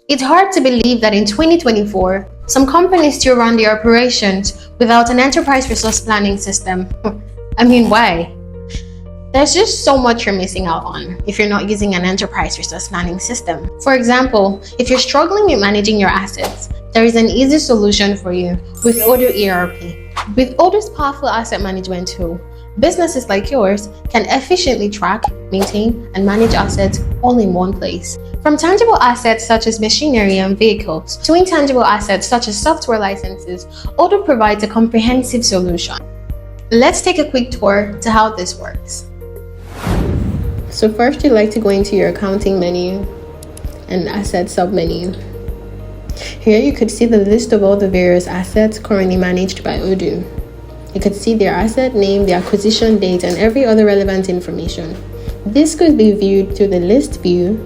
It's hard to believe that in 2024, some companies still run their operations without an enterprise resource planning system. I mean, why? There's just so much you're missing out on if you're not using an enterprise resource planning system. For example, if you're struggling with managing your assets, there is an easy solution for you with Odoo ERP. With Odoo's powerful asset management tool, businesses like yours can efficiently track, maintain, and manage assets all in one place. From tangible assets such as machinery and vehicles to intangible assets such as software licenses, Odoo provides a comprehensive solution. Let's take a quick tour to how this works. So first, you'd like to go into your accounting menu and asset submenu. Here you could see the list of all the various assets currently managed by Odoo. You could see their asset name, the acquisition date, and every other relevant information. This could be viewed through the list view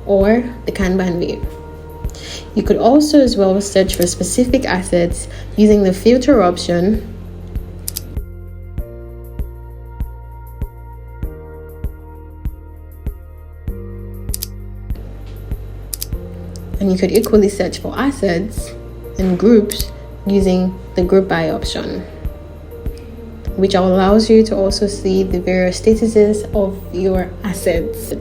or the Kanban view. You could also as well search for specific assets using the filter option and you could equally search for assets and groups using the group by option, which allows you to also see the various statuses of your assets.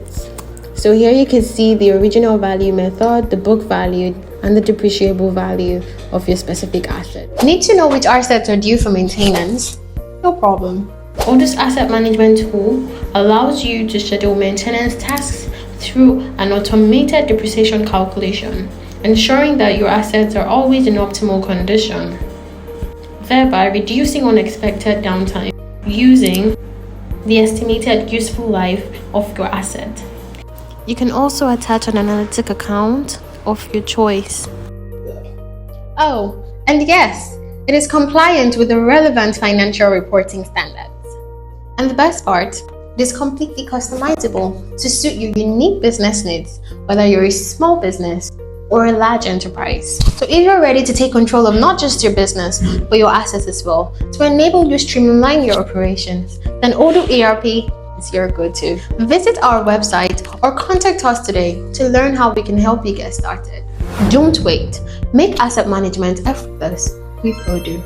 So here you can see the original value method, the book value, and the depreciable value of your specific asset. Need to know which assets are due for maintenance? No problem. Odoo's asset management tool allows you to schedule maintenance tasks through an automated depreciation calculation, ensuring that your assets are always in optimal condition, thereby reducing unexpected downtime using the estimated useful life of your asset. You can also attach an analytic account of your choice. Oh, and yes, it is compliant with the relevant financial reporting standards. And the best part, it is completely customizable to suit your unique business needs, whether you're a small business or a large enterprise. So if you're ready to take control of not just your business, but your assets as well, to enable you to streamline your operations, then Odoo ERP is your go-to. Visit our website or contact us today to learn how we can help you get started. Don't wait. Make asset management effortless with Odoo.